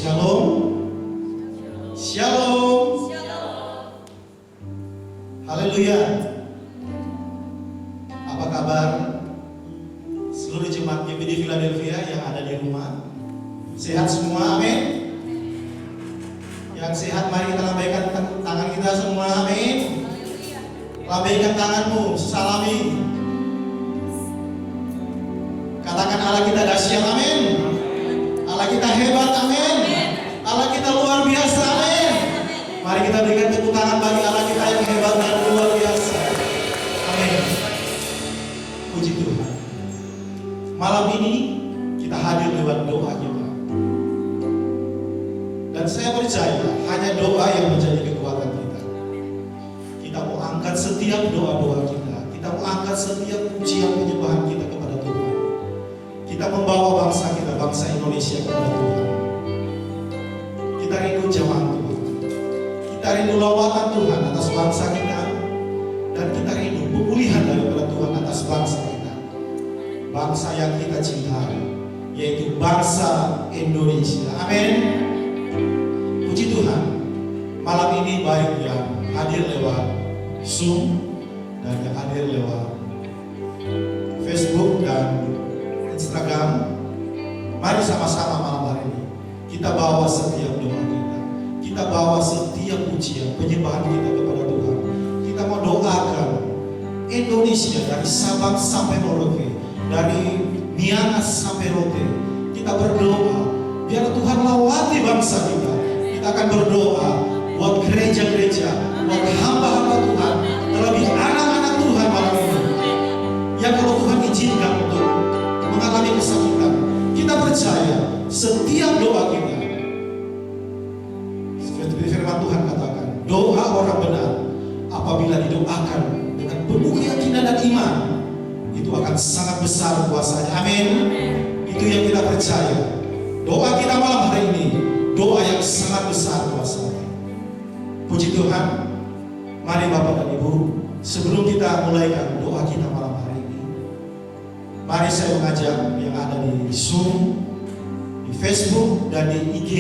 Shalom. Shalom. Haleluya. Apa kabar seluruh jemaat GBD Philadelphia yang ada di rumah? Sehat semua, amin. Yang sehat, mari kita lambaikan tangan kita semua, amin. Lambaikan tanganmu, salami. Katakan Allah kita dahsyat, amin. Allah kita hebat, amin. Allah kita luar biasa, amin. Mari kita berikan tepuk tangan bagi Allah kita yang hebat dan luar biasa, amin. Puji Tuhan. Malam ini kita hadir lewat doa kita. Dan saya percaya hanya doa yang menjadi kekuatan kita. Kita mau angkat setiap doa-doa kita. Kita mau angkat setiap pujian penyembahan kita kepada Tuhan. Kita membawa bangsa kita, bangsa Indonesia kepada Tuhan. Kita rindu jamaah Tuhan. Kita rindu lawatan Tuhan atas bangsa kita. Dan kita rindu pemulihan daripada Tuhan atas bangsa kita. Bangsa yang kita cintai, yaitu bangsa Indonesia. Amin. Puji Tuhan, malam ini baik yang hadir lewat Zoom dan yang hadir lewat Facebook dan Instagram. Mari sama-sama malam hari ini kita bawa setiap doa kita. Kita bawa setiap pujian, penyembahan kita kepada Tuhan. Kita mau doakan Indonesia dari Sabang sampai Merauke, dari Miangas sampai Rote. Kita berdoa biar Tuhan lawati bangsa kita. Kita akan berdoa buat gereja-gereja, buat hamba-hamba Tuhan, terlebih anak-anak Tuhan malam ini. Yang kalau Tuhan izinkan untuk mengalami kesakitan, kita percaya setiap doa kita, seperti firman Tuhan katakan, doa orang benar apabila didoakan dengan penuh keyakinan dan iman, itu akan sangat besar kuasanya. Amin. Itu yang kita percaya. Doa kita malam hari ini, doa yang sangat besar kuasanya. Puji Tuhan. Mari Bapak dan Ibu, sebelum kita mulaikan doa kita malam hari ini, mari saya mengajak yang ada di Zoom, di Facebook dan di IG,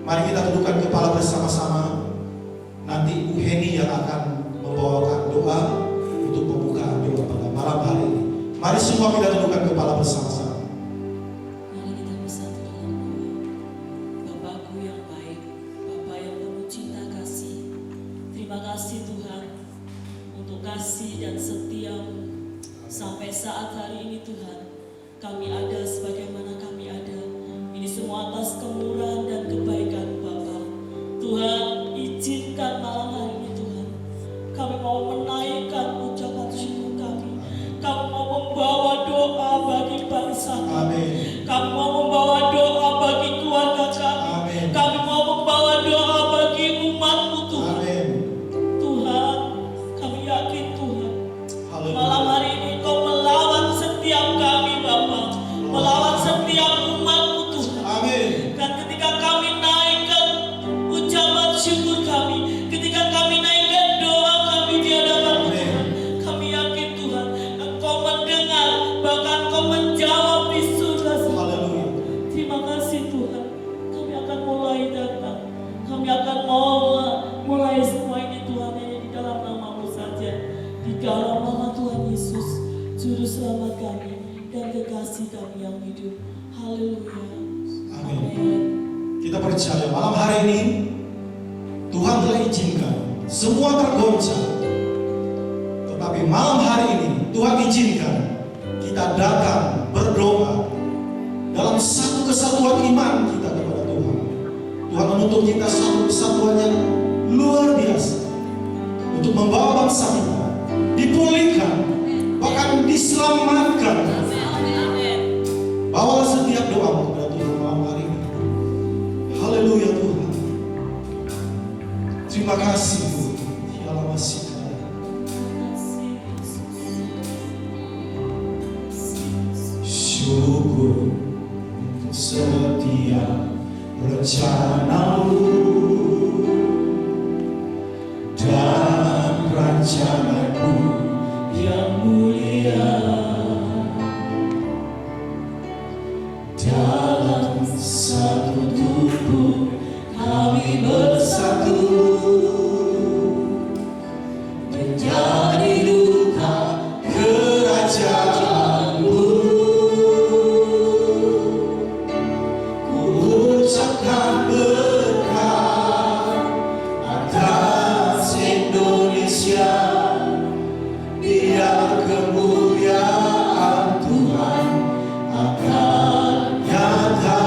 mari kita dudukkan kepala bersama-sama. Nanti Bu Heni yang akan membawakan doa untuk pembukaan doa pada malam hari ini. Mari semua kita dudukkan kepala bersama-sama. Dan setia sampai saat hari ini Tuhan, kami ada sebagaimana kami ada. Ini semua atas kemurahan dan kebaikan Bapa. Tuhan, izinkan malam hari ini Tuhan, kami mau menaikkan ucapan syukur kami. Kami mau membawa doa bagi bangsa kami. Kami mau membawa doa bagi keluarga kami. Kami mau membawa doa bagi umat-Mu Tuhan. Tuhan, kami yakin Tuhan, malam hari ini Kau melawan setiap kami Bapa, melawan setiap umat-Mu Tuhan. Amin. Dan ketika kami naikkan ucapan syukur kami, ketika kami naikkan doa kami di hadapan Tuhan, kami yakin Tuhan Engkau mendengar, bahkan Engkau menjawab di surga. Terima kasih Tuhan. Kami akan mulai datang, kami akan mulai semua ini Tuhan, hanya di dalam nama-Mu saja, di dalam nama Tuhan Yesus, Juru Selamat kami dan kekasih kami yang hidup. Haleluya. Amin. Kita percaya malam hari ini Tuhan telah izinkan semua tergoncang. Tetapi malam hari ini Tuhan izinkan kita datang berdoa dalam satu kesatuan iman kita kepada Tuhan. Tuhan menuntut kita satu kesatuan yang luar biasa untuk membawa bangsa kita dipulihkan, bahkan diselamatkan. Bawalah setiap doamu kepada Tuhan malam hari ini. Haleluya Tuhan. Terima kasih Tuhan. Dalam masih syukur setiap rencana-Mu dan rancangan-Mu yang mulia. dalam satu tubuh kami bersatu menjadi duta kerajaanmu. Ku ucapkan berkat atas Indonesia, biar kemuliaan Tuhan akan nyata.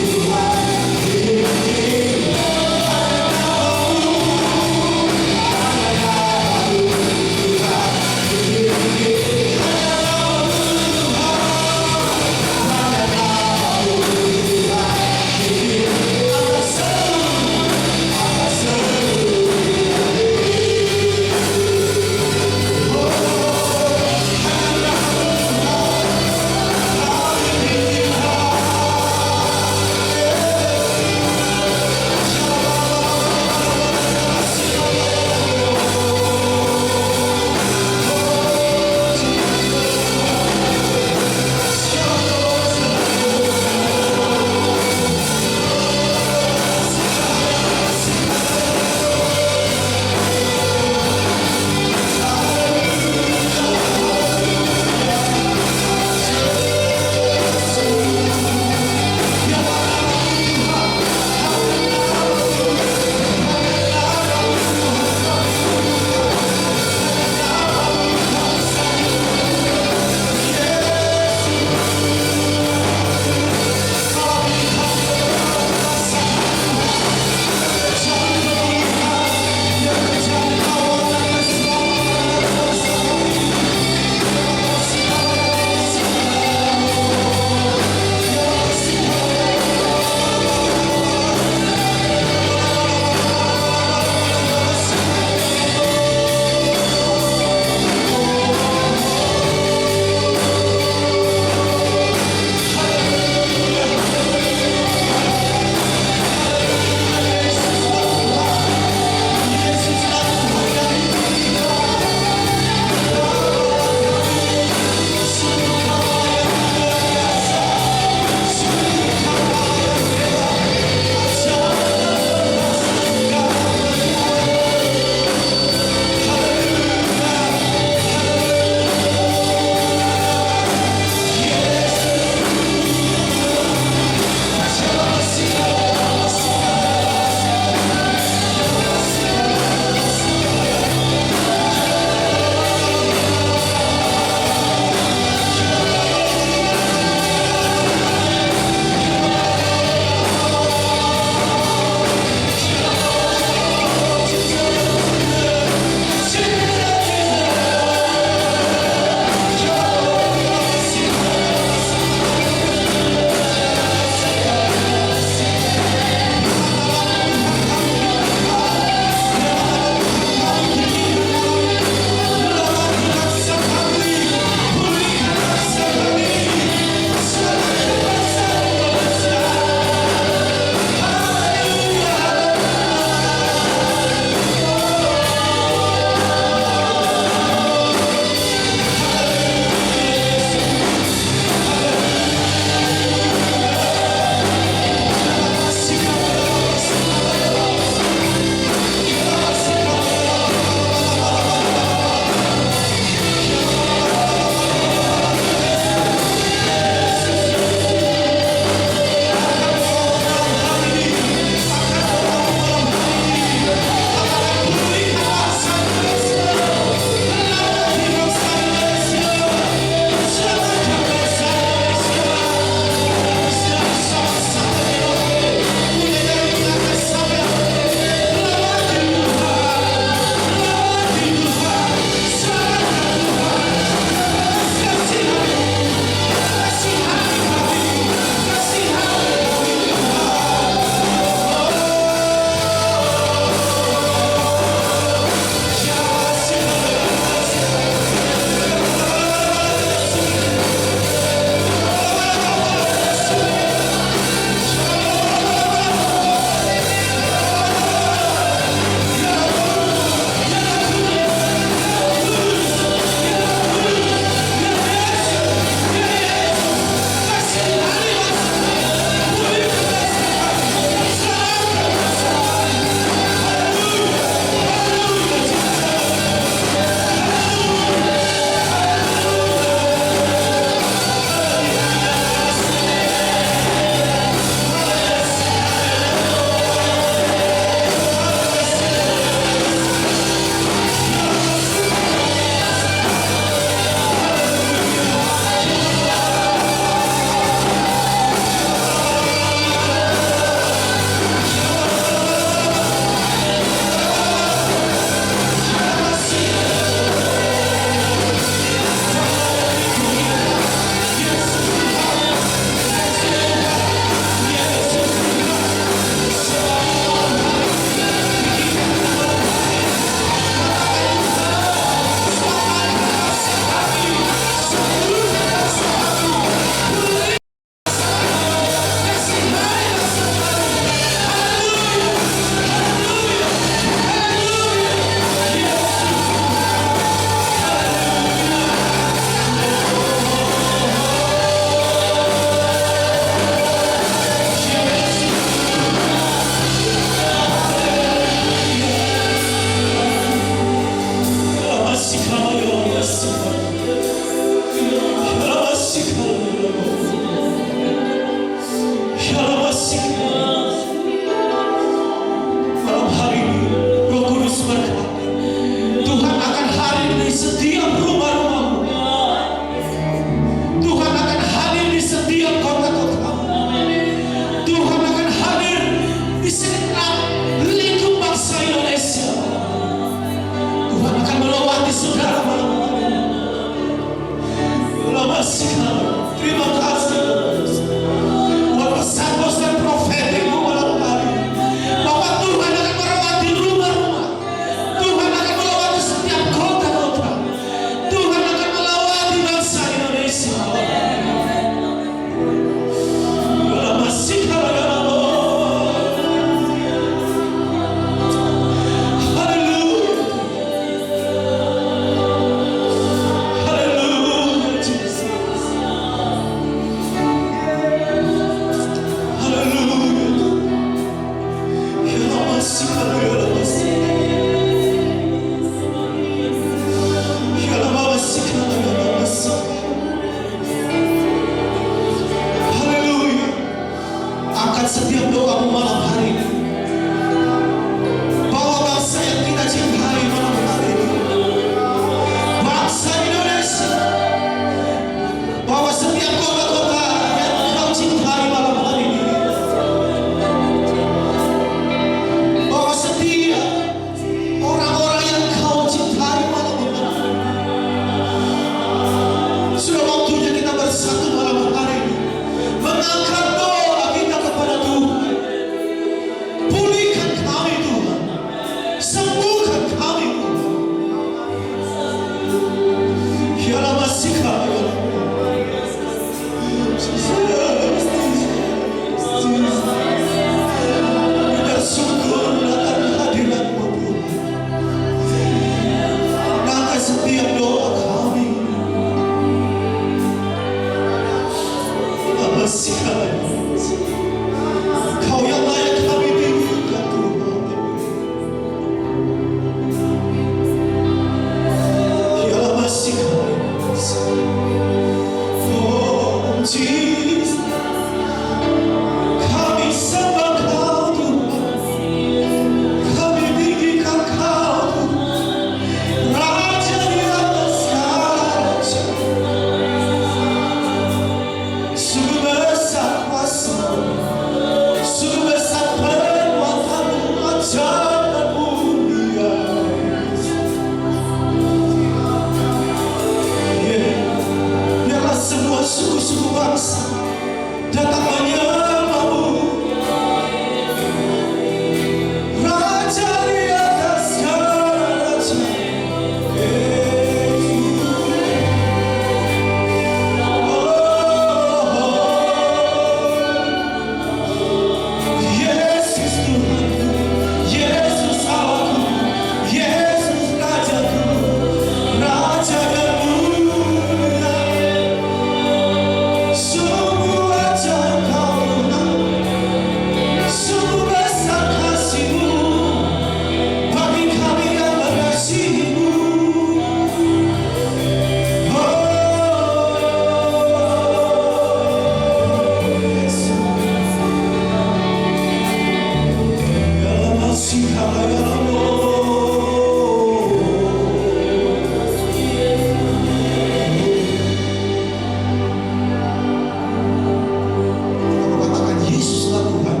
katakan Yesuslah Tuhan.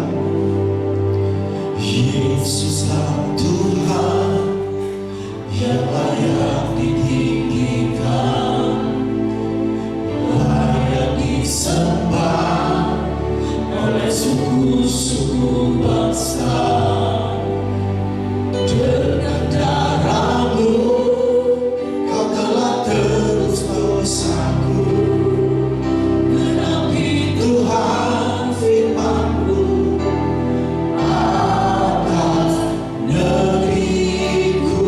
Yesuslah Tuhan yang layak ditinggikan, layak disembah oleh suku-suku bangsa. Dengan darah-Mu Kau telah tebus dosaku. Menapi Tuhan firman-Mu atas negeriku.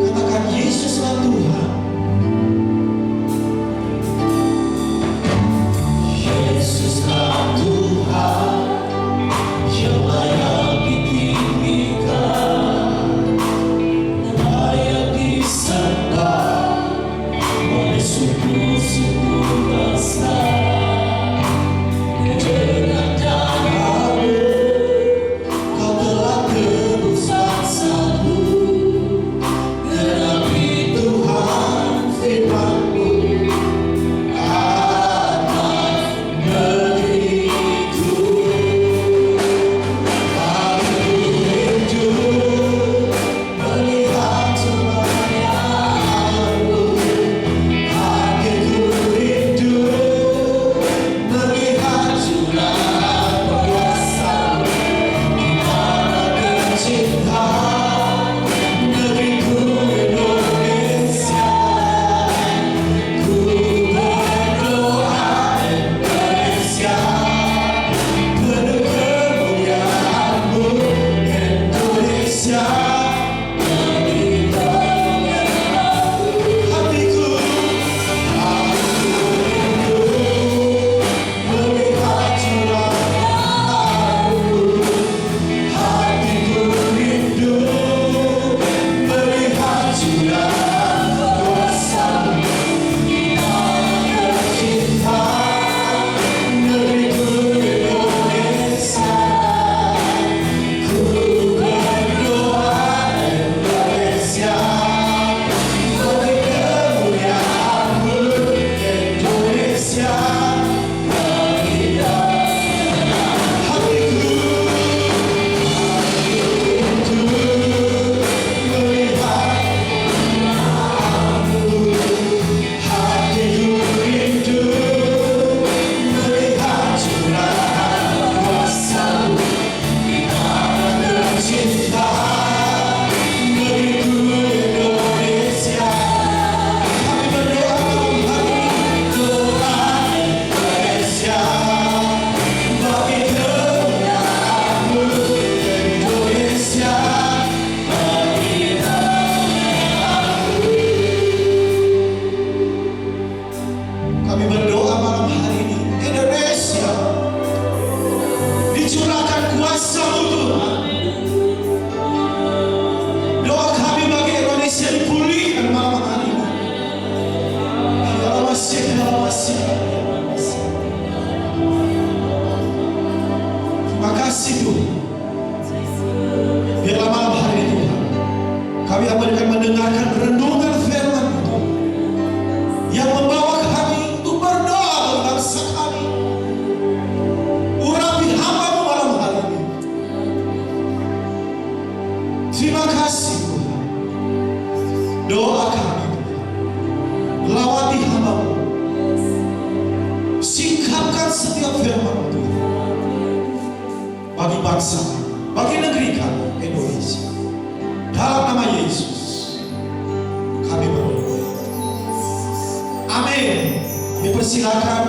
Katakan Yesuslah Tuhan. Yesuslah Tuhan yang layak ditinggikan, layak disembah oleh suku-suku bangsa. Dengan darah-Mu Kau telah tebus bangsa-Mu. Genapi Tuhan firman-Mu atas negeriku. Aku rindu melihat kemuliaan-Mu. Hatiku rindu melihat curah kuasa-Mu. Di mana tercinta negeriku Indonesia. Ku berdoa Indonesia penuh kemuliaan-Mu. Indonesia hatiku, aku rindu melihat curah-Mu. Hatiku rindu melihat curah kuasa-Mu. Di mana tercinta negeriku Indonesia. Ku berdoa Indonesia bagi kemuliaan-Mu. Indonesia bagi hatiku, rindu melihat kemuliaan-Mu. Hatiku rindu melihat curah kuasa-Mu. Di mana tercinta negeriku Indonesia. Kami berdoa malam hari ini, doa Indonesia bagi kemuliaan-Mu. Indonesia bagi kemuliaan-Mu. Kami berdoa malam hari ini, Indonesia dicurahkan kuasa-Mu Tuhan. Doa kami bagi Indonesia dipulihkan malam hari ini. Ya masih, ya masih, ya masih. Terima kasih Tuhan. Biarlah malam hari ini Tuhan, kami akan mendengarkan renungan firman-Mu Tuhan, yang membawa kami untuk berdoa bagi bangsa kami. Urapi hamba-Mu malam hari ini. Terima kasih Tuhan. Doa kami Tuhan, lawati hamba-Mu. Singkapkan setiap firman-Mu Tuhan bagi bangsa kami, bagi negeri kami Indonesia. Dalam nama Yesus kami berdoa. Amin. Dipersilakan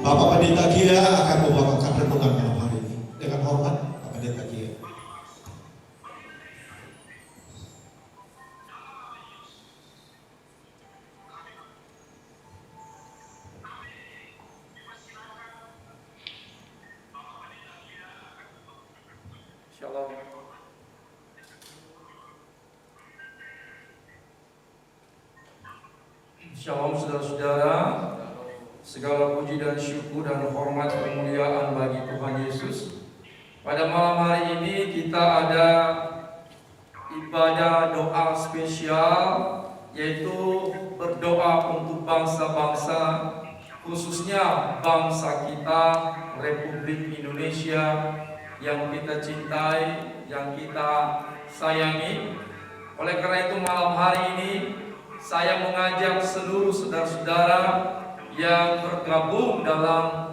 Bapak Pendeta Gia akan membawakan renungan malam hari ini. Dengan hormat Bapak Pendeta Gia. Shalom. Shalom saudara-saudara. Segala puji dan syukur dan hormat kemuliaan bagi Tuhan Yesus. Pada malam hari ini kita ada ibadah doa spesial, yaitu berdoa untuk bangsa-bangsa, khususnya bangsa kita Republik Indonesia yang kita cintai, yang kita sayangi. Oleh karena itu malam hari ini saya mengajak seluruh saudara-saudara yang bergabung dalam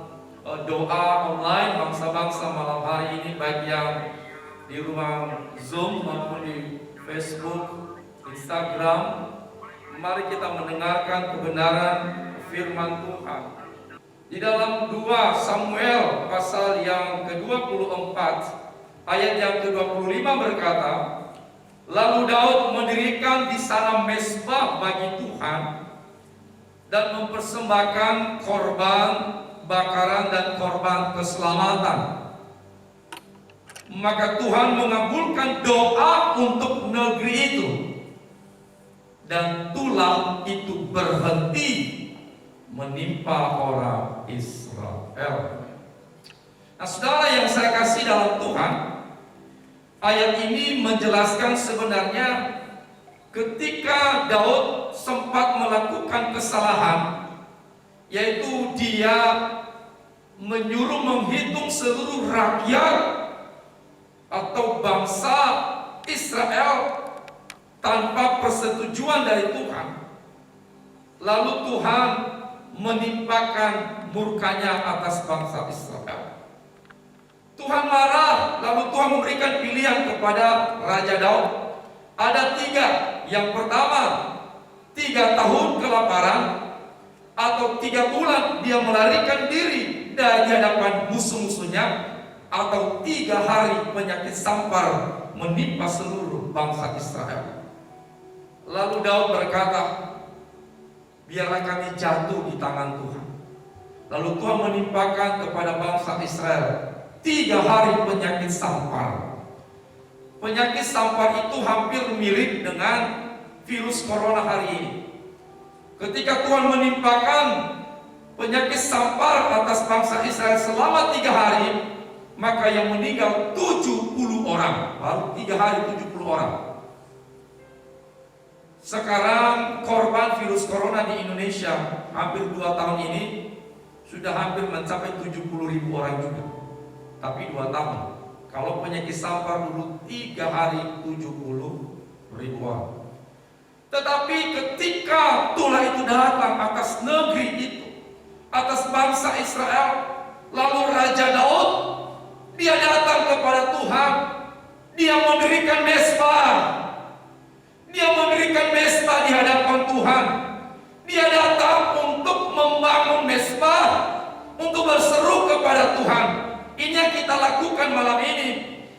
doa online bangsa-bangsa malam hari ini, baik yang di ruang Zoom maupun di Facebook, Instagram. Mari kita mendengarkan kebenaran firman Tuhan. Di dalam 2 Samuel pasal yang ke-24 ayat yang ke-25 berkata, lalu Daud mendirikan di sana mezbah bagi Tuhan dan mempersembahkan korban bakaran dan korban keselamatan. Maka Tuhan mengabulkan doa untuk negeri itu, dan tulah itu berhenti menimpa orang Israel. Nah, saudara yang saya kasih dalam Tuhan, ayat ini menjelaskan sebenarnya ketika Daud sempat melakukan kesalahan, yaitu dia menyuruh menghitung seluruh rakyat atau bangsa Israel tanpa persetujuan dari Tuhan. Lalu Tuhan menimpakan murkanya atas bangsa Israel. Tuhan marah, lalu Tuhan memberikan pilihan kepada Raja Daud. Ada 3. Yang pertama, 3 tahun kelaparan, atau 3 bulan dia melarikan diri dari hadapan musuh-musuhnya, atau 3 hari penyakit sampar menimpa seluruh bangsa Israel. Lalu Daud berkata, biarlah kami jatuh di tangan Tuhan. Lalu Tuhan menimpakan kepada bangsa Israel 3 hari penyakit sampar. Penyakit sampar itu hampir mirip dengan virus corona hari ini. Ketika Tuhan menimpakan penyakit sampar atas bangsa Israel selama 3 hari, maka yang meninggal 70 orang. Baru 3 hari 70 orang. Sekarang korban virus corona di Indonesia hampir 2 tahun ini sudah hampir mencapai 70.000 orang juga. Tapi 2 tahun. Kalau penyakit sampar dulu 3 hari 70.000 orang. Tetapi ketika tulah itu datang atas negeri itu, atas bangsa Israel, lalu Raja Daud, dia datang kepada Tuhan, dia mendirikan mezbah, dia mendirikan mezbah di hadapan Tuhan. Dia datang untuk membangun mezbah, untuk berseru kepada Tuhan. Ini yang kita lakukan malam ini.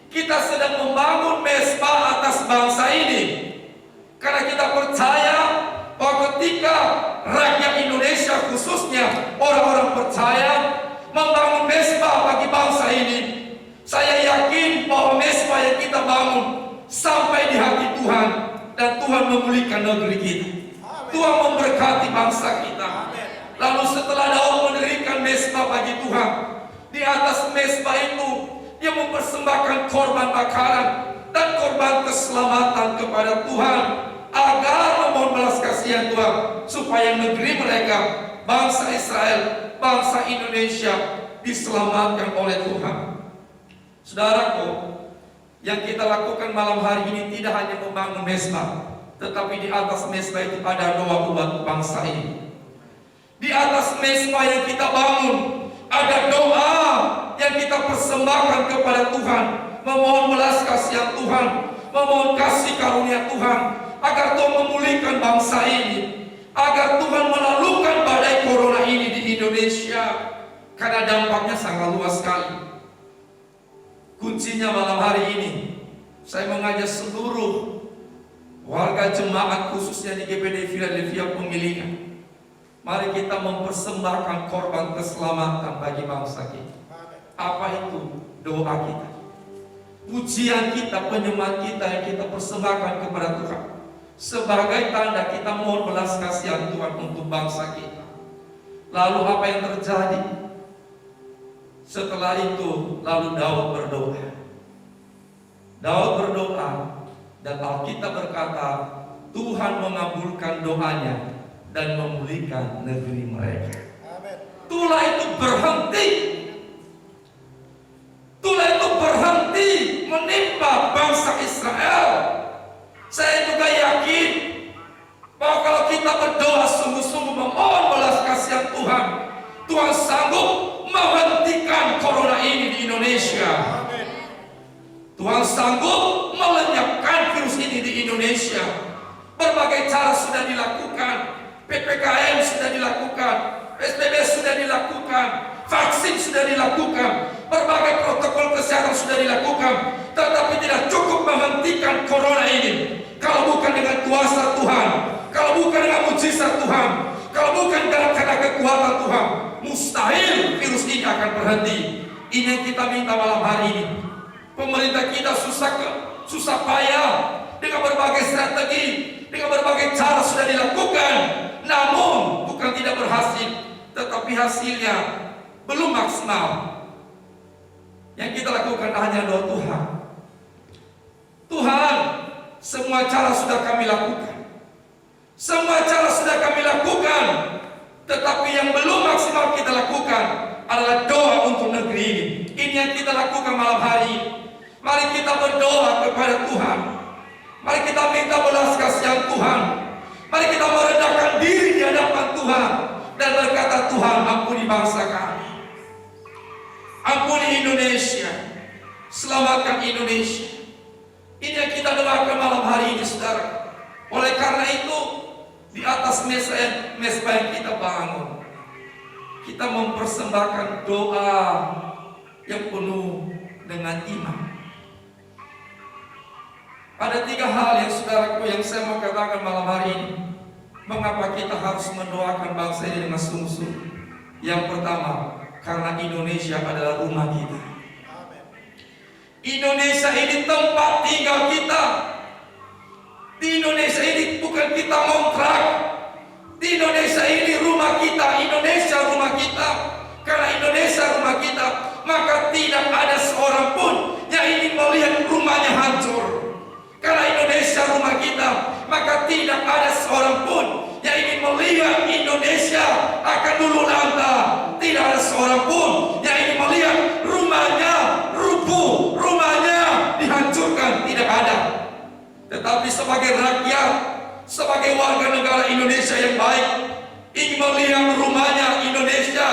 Kita sedang membangun mezbah atas bangsa ini. Karena kita percaya bahwa ketika rakyat Indonesia, khususnya orang-orang percaya, membangun mezbah bagi bangsa ini, saya yakin bahwa mezbah yang kita bangun sampai di hati Tuhan, dan Tuhan memulihkan negeri kita. Tuhan memberkati bangsa kita. Lalu setelah Daud mendirikan mezbah bagi Tuhan, di atas mezbah itu dia mempersembahkan korban bakaran dan korban keselamatan kepada Tuhan, agar memohon belas kasihan Tuhan supaya negeri mereka, bangsa Israel, bangsa Indonesia diselamatkan oleh Tuhan. Saudaraku, yang kita lakukan malam hari ini tidak hanya membangun mezbah, tetapi di atas mezbah itu ada doa buat bangsa ini. Di atas mezbah yang kita bangun ada doa yang kita persembahkan kepada Tuhan, memohon belas kasihan Tuhan, memohon kasih karunia Tuhan, agar Tuhan memulihkan bangsa ini, agar Tuhan melalukan badai corona ini di Indonesia, karena dampaknya sangat luas sekali. Kuncinya malam hari ini, saya mengajak seluruh warga jemaat, khususnya di GPD Philadelphia Penggilingan, mari kita mempersembahkan korban keselamatan bagi bangsa kita. Apa itu? Doa kita, pujian kita, penyembah kita yang kita persembahkan kepada Tuhan, sebagai tanda kita mohon belas kasihan Tuhan untuk bangsa kita. Lalu apa yang terjadi? Setelah itu, lalu Daud berdoa. Daud berdoa dan Alkitab berkata Tuhan mengabulkan doanya dan memulihkan negeri mereka. Tulah itu berhenti. Tulah itu berhenti menimpa bangsa Israel. Saya juga yakin bahwa kalau kita berdoa sungguh-sungguh memohon belas kasihan Tuhan, Tuhan sanggup menghentikan corona ini di Indonesia. Tuhan sanggup melenyapkan virus ini di Indonesia. Berbagai cara sudah dilakukan, PPKM sudah dilakukan, PSBB sudah dilakukan, vaksin sudah dilakukan, berbagai protokol kesehatan sudah dilakukan, tetapi tidak cukup menghentikan corona ini. Kalau bukan dengan kuasa Tuhan, kalau bukan dengan mujizat Tuhan, kalau bukan karena kekuatan Tuhan, mustahil virus ini akan berhenti. Ini yang kita minta malam hari ini. Pemerintah kita susah payah dengan berbagai strategi, dengan berbagai cara sudah dilakukan, namun bukan tidak berhasil, tetapi hasilnya belum maksimal. Yang kita lakukan hanya doa Tuhan. Tuhan, semua cara sudah kami lakukan. Semua cara sudah kami lakukan, tetapi yang belum maksimal kita lakukan adalah doa untuk negeri ini. Ini yang kita lakukan malam hari ini. Mari kita berdoa kepada Tuhan. Mari kita minta belas kasihan Tuhan. Mari kita merendahkan diri di hadapan Tuhan dan berkata, Tuhan, ampuni bangsa kami, ampuni Indonesia, selamatkan Indonesia. Ini yang kita doakan malam hari ini, saudara. Oleh karena itu, di atas mesbah yang kita bangun, kita mempersembahkan doa yang penuh dengan iman. Ada 3 hal yang saudaraku yang saya mau katakan malam hari ini. Mengapa kita harus mendoakan bangsa ini dengan sungguh-sungguh? Yang pertama, karena Indonesia adalah rumah kita. Indonesia ini tempat tinggal kita. Di Indonesia ini bukan kita ngontrak. Di Indonesia ini rumah kita. Indonesia rumah kita. Karena Indonesia rumah kita, maka tidak ada seorang pun yang ingin melihat rumahnya hancur. Karena Indonesia rumah kita, maka tidak ada seorang pun yang ingin melihat Indonesia akan luluh lantak. Tidak ada seorang pun yang ingin melihat rumahnya rubuh, rumahnya dihancurkan. Tidak ada. Tetapi sebagai rakyat, sebagai warga negara Indonesia yang baik, ingin melihat rumahnya Indonesia.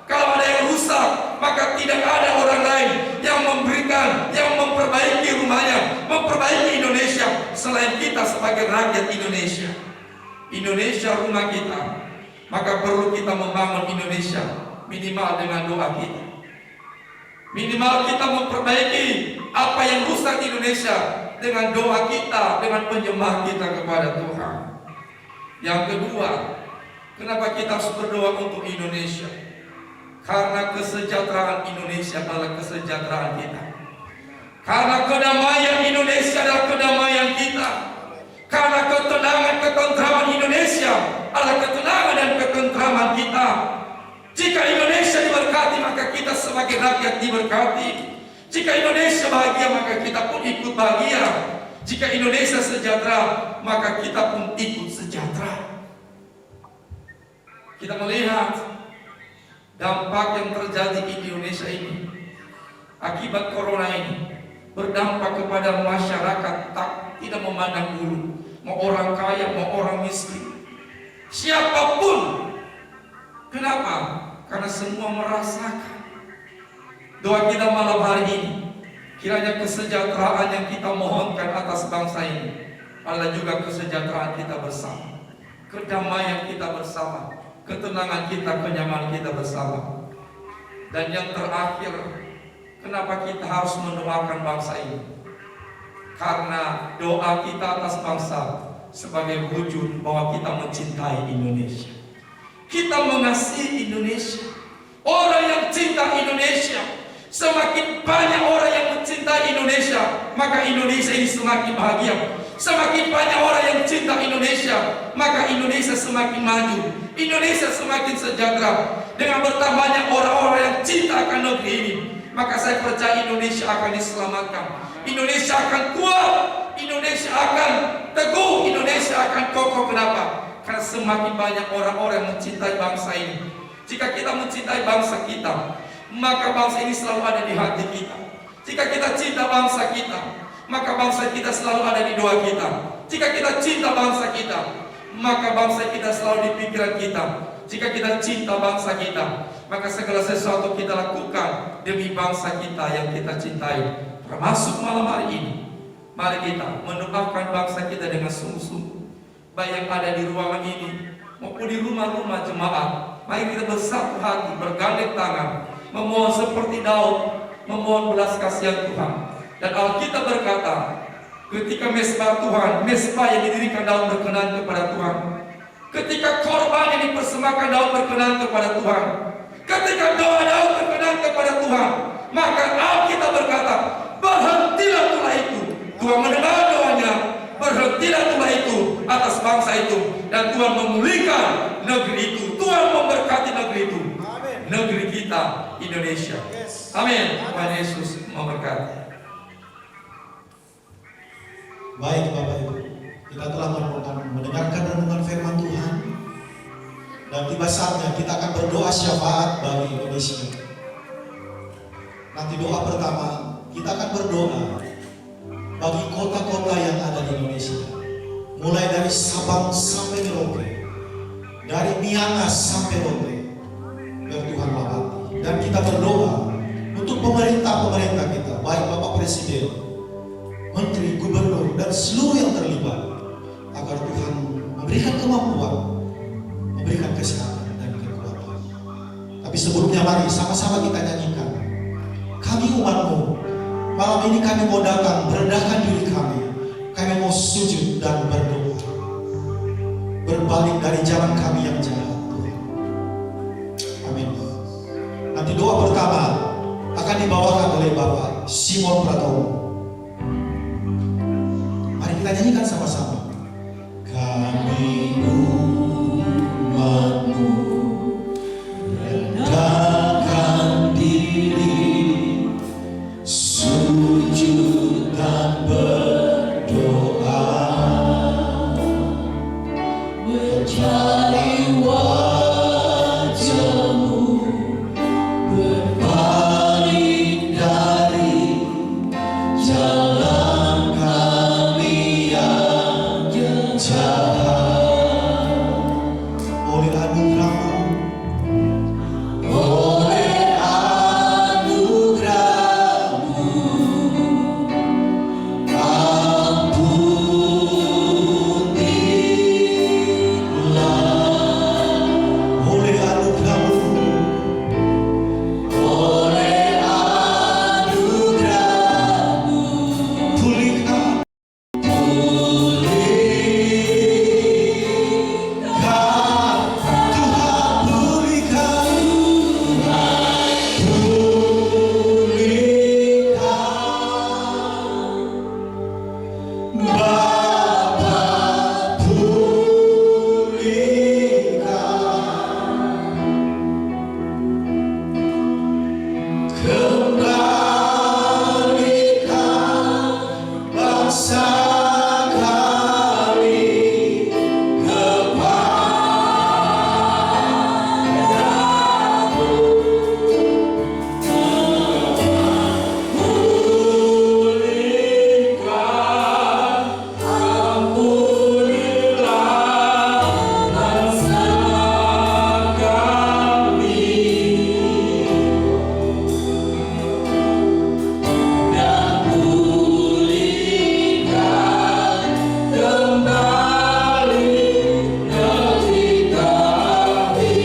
Kalau ada yang rusak, maka tidak ada orang lain yang memberikan, yang memperbaiki rumahnya, memperbaiki Indonesia selain kita sebagai rakyat Indonesia. Indonesia rumah kita, maka perlu kita membangun Indonesia minimal dengan doa kita. Minimal kita memperbaiki apa yang rusak di Indonesia dengan doa kita, dengan penyembah kita kepada Tuhan. Yang kedua, kenapa kita harus berdoa untuk Indonesia? Karena kesejahteraan Indonesia adalah kesejahteraan kita. Karena kedamaian Indonesia adalah kedamaian kita. Karena ketenangan, ketentraman Indonesia adalah ketenangan dan ketentraman kita. Jika Indonesia diberkati, maka kita sebagai rakyat diberkati. Jika Indonesia bahagia, maka kita pun ikut bahagia. Jika Indonesia sejahtera, maka kita pun ikut sejahtera. Kita melihat dampak yang terjadi di Indonesia ini akibat corona ini berdampak kepada masyarakat tidak memandang bulu, mau orang kaya, mau orang miskin, siapapun. Kenapa? Karena semua merasakan. Doa kita malam hari ini, kiranya kesejahteraan yang kita mohonkan atas bangsa ini adalah juga kesejahteraan kita bersama, kedamaian kita bersama, ketenangan kita, kenyamanan kita bersama. Dan yang terakhir, kenapa kita harus mendoakan bangsa ini? Karena doa kita atas bangsa sebagai wujud bahwa kita mencintai Indonesia. Kita mengasihi Indonesia. Orang yang cinta Indonesia, semakin banyak orang yang mencintai Indonesia, maka Indonesia ini semakin bahagia. Semakin banyak orang yang cinta Indonesia, maka Indonesia semakin maju, Indonesia semakin sejahtera. Dengan bertambahnya orang-orang yang cinta akan negeri ini, maka saya percaya Indonesia akan diselamatkan. Indonesia akan kuat, Indonesia akan teguh, Indonesia akan kokoh. Kenapa? Karena semakin banyak orang-orang yang mencintai bangsa ini. Jika kita mencintai bangsa kita, maka bangsa ini selalu ada di hati kita. Jika kita cinta bangsa kita, maka bangsa kita selalu ada di doa kita. Jika kita cinta bangsa kita, maka bangsa kita selalu di pikiran kita. Jika kita cinta bangsa kita, maka segala sesuatu kita lakukan demi bangsa kita yang kita cintai. Termasuk malam hari ini, mari kita mendoakan bangsa kita dengan sungguh-sungguh. Baik yang ada di ruangan ini maupun di rumah-rumah jemaat, mari kita bersatu hati, bergandeng tangan, memohon seperti Daud, memohon belas kasihan Tuhan. Dan Alkitab berkata, ketika mesbah Tuhan, mesbah yang didirikan Daud berkenan kepada Tuhan. Ketika korban yang dipersembahkan Daud berkenan kepada Tuhan. Ketika doa Daud berkenan kepada Tuhan, maka Alkitab berkata, berhentilah tulah itu. Tuhan mendengar doanya, berhentilah tulah itu atas bangsa itu, dan Tuhan memulihkan negeri itu. Tuhan memberkati negeri itu. Negeri kita, Indonesia. Amin. Tuhan Yesus memberkati. Baik Bapak Ibu, kita telah mendengarkan renungan firman Tuhan, dan tiba saatnya kita akan berdoa syafaat bagi Indonesia. Nanti doa pertama, kita akan berdoa bagi kota-kota yang ada di Indonesia, mulai dari Sabang sampai Merauke, dari Miangas sampai Rote, biar Tuhan lawati. Dan kita berdoa untuk pemerintah-pemerintah kita, baik Bapak Presiden, Menteri, Gubernur, dan seluruh yang terlibat, agar Tuhan memberikan kemampuan, memberikan kesehatan dan kekuatan. Tapi sebelumnya mari sama-sama kita nyanyikan, kami umat-Mu, malam ini kami mau datang, merendahkan diri kami mau sujud dan berdoa, berbalik dari jalan kami yang jahat. Amin. Nanti doa pertama akan dibawakan oleh Bapak Simon Pratomo. Mari kita nyanyikan sama-sama. Kami umat-Mu, rendahkan diri, sujud dan berdoa, mencari wajah-Mu, berbalik dari jalan kami yang jahat. Oleh anugerah-Mu, oleh anugerah-Mu, ampunilah. Oleh anugerah-Mu, oleh anugerah-Mu, pulihkan, Tuhan pulihkan, Bapa pulihkan, kembalikan bangsa kami kepadamu. Pulihkan, ampunilah bangsa kami, dan pulihkan kembali negeri kami.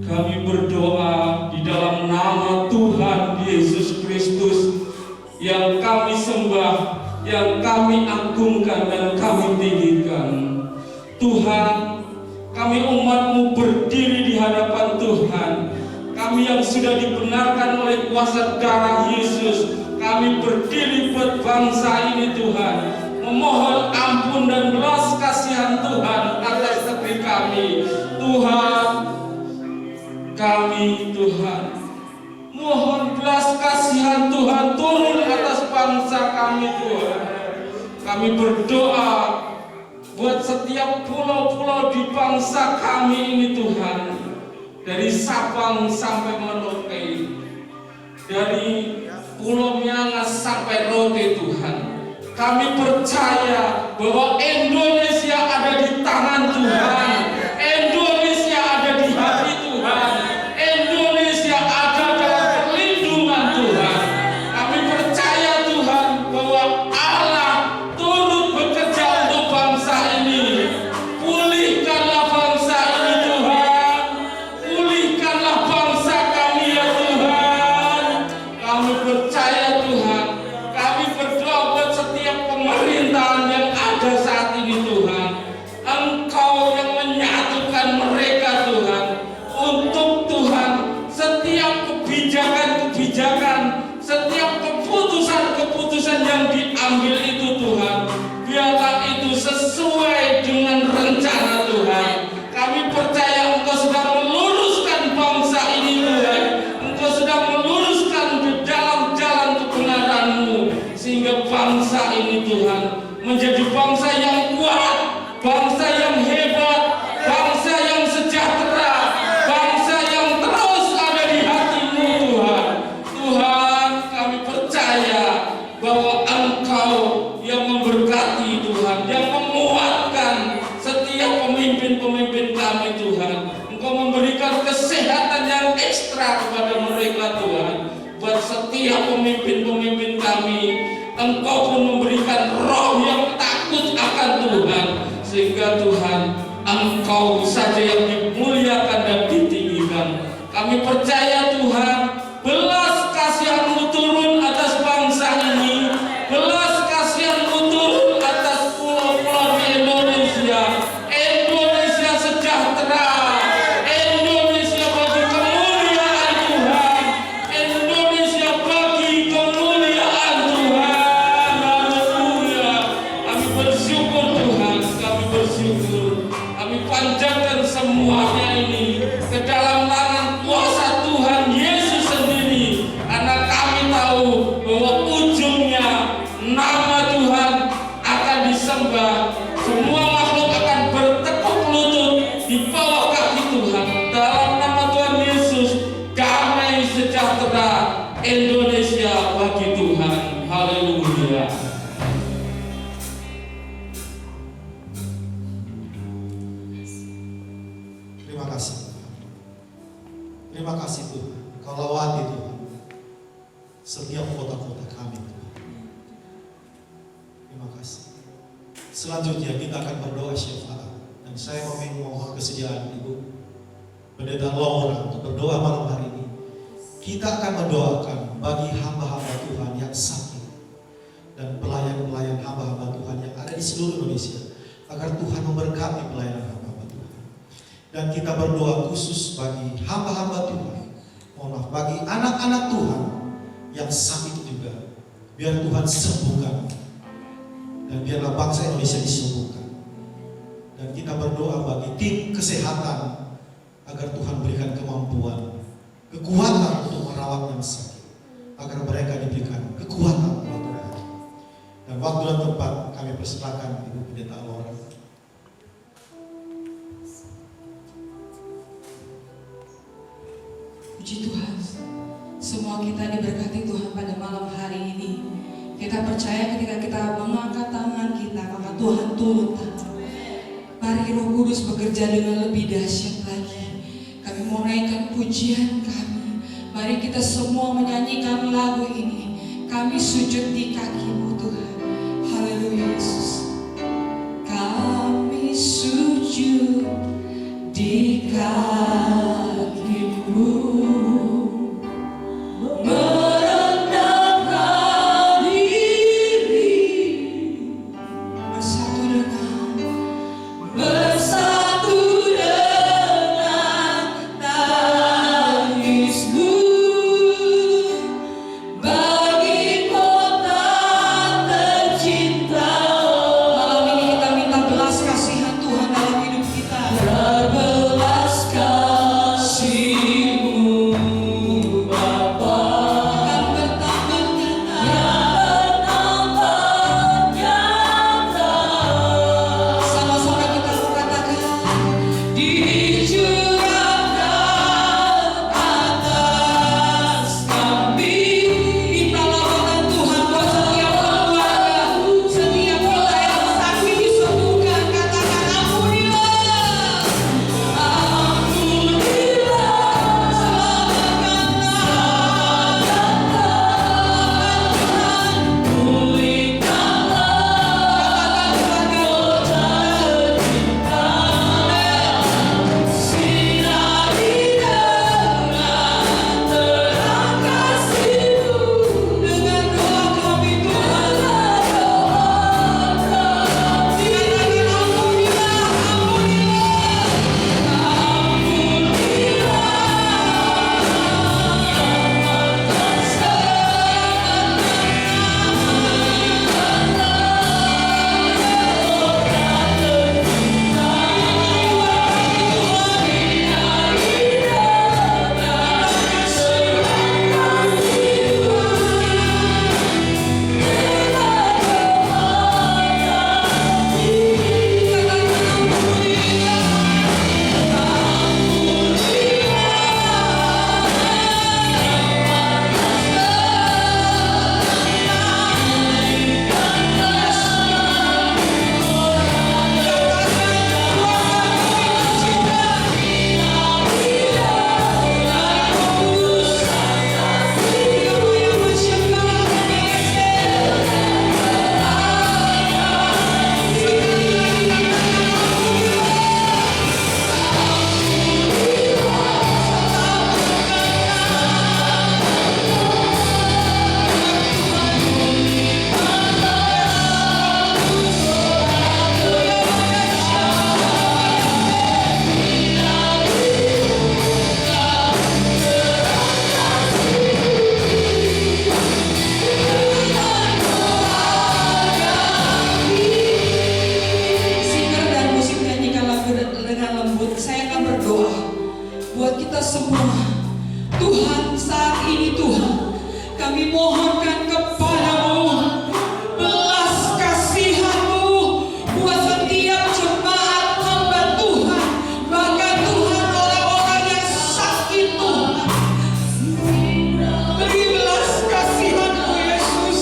Kami berdoa di dalam nama Tuhan Yesus Kristus yang kami sembah, yang kami agungkan dan kami tinggikan. Tuhan, kami umat-Mu berdiri di hadapan Tuhan. Kami yang sudah dibenarkan oleh kuasa darah Yesus, kami berdiri buat bangsa ini Tuhan, memohon ampun dan belas kasihan Tuhan atas negeri kami. Tuhan, kami Tuhan. Mohon belas kasihan Tuhan turun atas bangsa kami Tuhan. Kami berdoa buat setiap pulau-pulau di bangsa kami ini Tuhan. Dari Sabang sampai Merauke, dari Pulau Miangas sampai Rote Tuhan. Kami percaya bahwa Indonesia ada di tangan Tuhan. Indonesia ada di hati Tuhan. Indonesia ada dalam perlindungan Tuhan. Kami percaya Tuhan bahwa Allah turut bekerja untuk bangsa ini. Pulihkanlah bangsa ini Tuhan. Pulihkanlah bangsa kami ya Tuhan. Kami percaya Tuhan. Kami berdoa buat setiap pemerintahan yang ada saat ini Tuhan. Engkau yang menyatukan mereka Tuhan. Untuk Tuhan, setiap kebijakan-kebijakan, setiap keputusan-keputusan yang diambil itu Tuhan, biarlah itu sesuai dengan rencana Tuhan. Kami percaya Engkau sedang meluruskan bangsa ini Tuhan. Engkau sedang meluruskan di dalam jalan kebenaran-Mu, sehingga bangsa ini Tuhan menjadi bangsa yang kuat, bangsa yang hebat, bangsa yang sejahtera, bangsa yang terus ada di hati-Mu Tuhan. Tuhan, kami percaya bahwa Engkau yang memberkati Tuhan, yang menguatkan setiap pemimpin-pemimpin kami Tuhan. Engkau memberikan kesehatan yang ekstra kepada mereka Tuhan. Buat setiap pemimpin-pemimpin kami, Engkau pun memberikan roh yang takut akan Tuhan, sehingga Tuhan, Engkau saja yang dimuliakan dan ditinggikan. Kami percaya Tuhan, belas kasihan-Mu turun atas bangsa ini, belas kasihan-Mu turun atas pulau-pulau di Indonesia. Indonesia sejahtera, Indonesia bagi kemuliaan Tuhan, Indonesia bagi kemuliaan Tuhan. Haleluya. Kami bersyukur Tuhan, kami bersyukur. Kami panjatkan semuanya ini ke dalam tangan kuasa Tuhan Yesus sendiri, karena kami tahu bahwa ujungnya nama Tuhan akan disembah. Semua makhluk akan bertekuk lutut di bawah kaki Tuhan. Dalam nama Tuhan Yesus, damai sejahtera Indonesia bagi Tuhan. Haleluya. Terima kasih. Terima kasih Tuhan. Kau lawati Tuhan setiap kota-kota kami Tuhan. Terima kasih. Selanjutnya kita akan berdoa syafaat. Dan saya memohon kesediaan Ibu Pendeta Laura untuk berdoa malam hari ini. Kita akan mendoakan bagi hamba-hamba Tuhan yang sakit dan pelayan-pelayan hamba-hamba Tuhan yang ada di seluruh Indonesia, agar Tuhan memberkati pelayanan hamba-hamba Tuhan. Dan kita berdoa khusus bagi hamba-hamba Tuhan, mohon maaf, bagi anak-anak Tuhan yang sakit juga, biar Tuhan sembuhkan, dan biarlah bangsa Indonesia disembuhkan. Dan kita berdoa bagi tim kesehatan, agar Tuhan berikan kemampuan, kekuatan untuk merawat yang sakit, agar mereka diberikan kekuatan oleh Tuhan. Dan waktu dan tempat kami persilakan Ibu Pendeta Laura. Puji Tuhan, semua kita diberkati Tuhan pada malam hari ini. Kita percaya ketika kita mengangkat tangan kita, maka Tuhan turun tangan. Mari Roh Kudus bekerja dengan lebih dahsyat lagi. Kami mau naikkan pujian kami. Mari kita semua menyanyikan lagu ini. Kami sujud di kaki-Mu Tuhan. Haleluya Yesus. Kami sujud di kaki-Mu. Terbelas kasih Kami mohonkan kepadamu belas kasihan-Mu buat setiap jemaat hamba Tuhan, bahkan Tuhan orang-orang yang sakit Tuhan. Beri belas kasihan-Mu Yesus.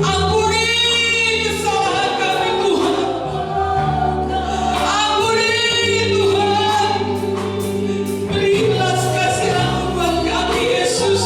Ampuni kesalahan kami Tuhan. Ampuni Tuhan. Beri belas kasihan-Mu buat kami Yesus.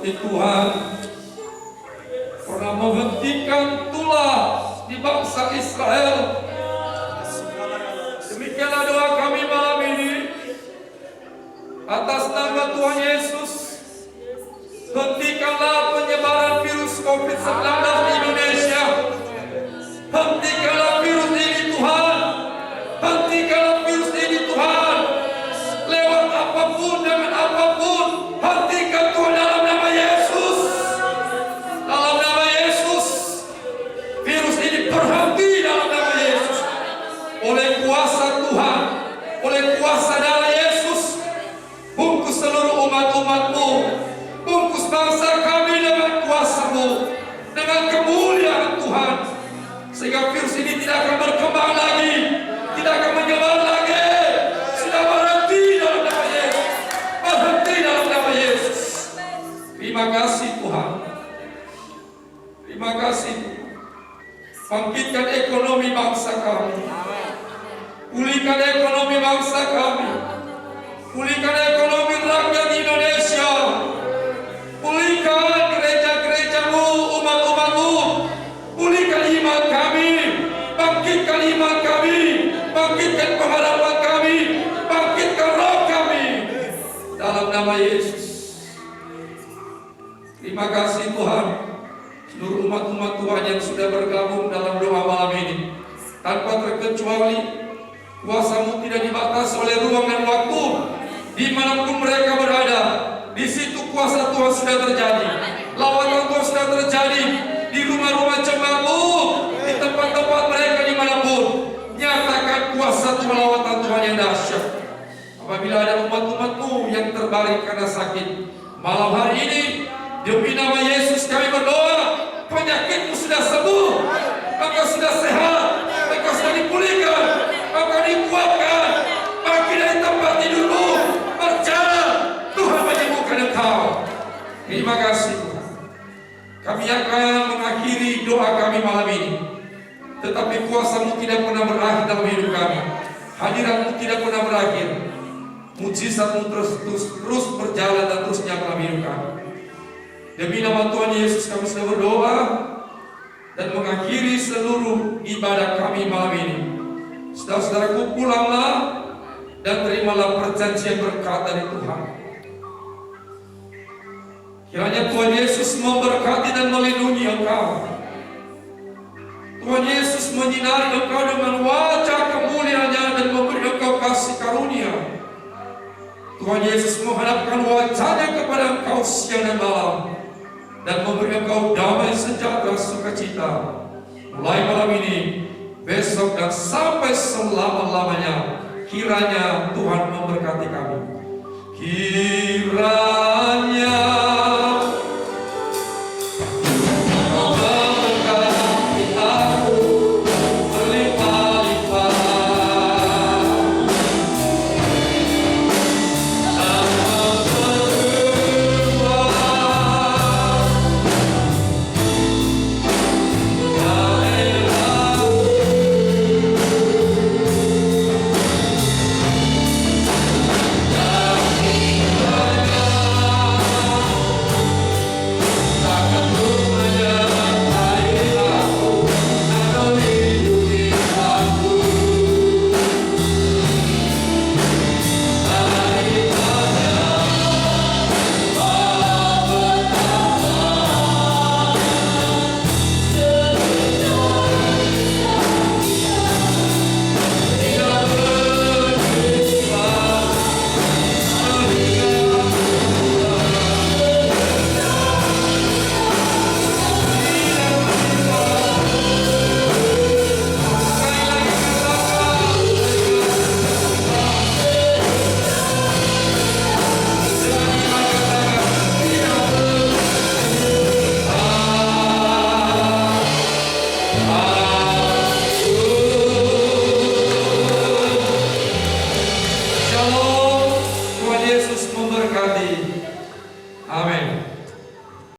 seperti Tuhan pernah menghentikan tulah di bangsa Israel. Demikianlah doa kami malam ini atas nama Tuhan Yesus. Hentikanlah penyebaran virus COVID-19 di Indonesia. Hentikanlah virus ini Tuhan. Hentikanlah virus ini Tuhan. Lewat apapun, dengan apapun, hentikan Tuhan dalam nama Yesus. Dalam nama Yesus. Virus ini berhenti dalam nama Yesus. Oleh kuasa Tuhan, oleh kuasa darah Yesus, bungkus seluruh umat-umat-Mu, bungkus bangsa kami dengan kuasa-Mu, dengan kemuliaan Tuhan, sehingga virus ini tidak akan berkembang lagi, tidak akan menyebar lagi. Sudah berhenti dalam nama Yesus, berhenti dalam nama Yesus. Terima kasih Tuhan, terima kasih. Bangkitkan ekonomi bangsa kami, pulihkan ekonomi bangsa kami, pulihkan ekonomi rakyat Indonesia, pulihkan gereja-gereja-Mu, umat-umat-Mu, pulihkan iman kami, bangkitkan iman kami, bangkitkan pengharapan kami, bangkitkan roh kami, dalam nama Yesus. Terima kasih Tuhan, seluruh umat-umat Tuhan yang sudah bergabung dalam doa malam ini, tanpa terkecuali kuasa-Mu tidak dibatasi oleh ruang dan waktu. Dimanapun mereka berada, di situ kuasa Tuhan sudah terjadi, lawatan Tuhan sudah terjadi, di rumah-rumah jemaat-Mu, di tempat-tempat mereka dimanapun. Nyatakan kuasa Tuhan, lawatan Tuhan yang dahsyat. Apabila ada umat-umat-Mu yang terbaring karena sakit, malam hari ini demi nama Yesus kami berdoa, penyakitmu sudah sembuh, engkau sudah sehat, engkau sudah dipulihkan, engkau dikuatkan, bangkit dari tempat tidurmu, berjalan, Tuhan menyembuhkan engkau. Terima kasih Tuhan. Kami akan mengakhiri doa kami malam ini, tetapi kuasa-Mu tidak pernah berakhir dalam hidup kami, hadirat-Mu tidak pernah berakhir, mujizat-Mu terus berjalan dan terus nyata dalam hidup kami. Demi nama Tuhan Yesus kami sudah berdoa dan mengakhiri seluruh ibadah kami malam ini. Saudara-saudaraku, pulanglah dan terimalah perjanjian berkat dari Tuhan. Kiranya Tuhan Yesus memberkati dan melindungi engkau. Tuhan Yesus menyinari engkau dengan wajah kemuliaan-Nya dan memberi engkau kasih karunia. Tuhan Yesus menghadapkan wajah-Nya kepada engkau siang dan malam dan memberi engkau damai sejahtera sukacita mulai malam ini, besok dan sampai selama-lamanya. Kiranya Tuhan memberkati kami. Kiranya memberkati aku berlimpah-limpah. Shalom, Tuhan Yesus memberkati. Amin.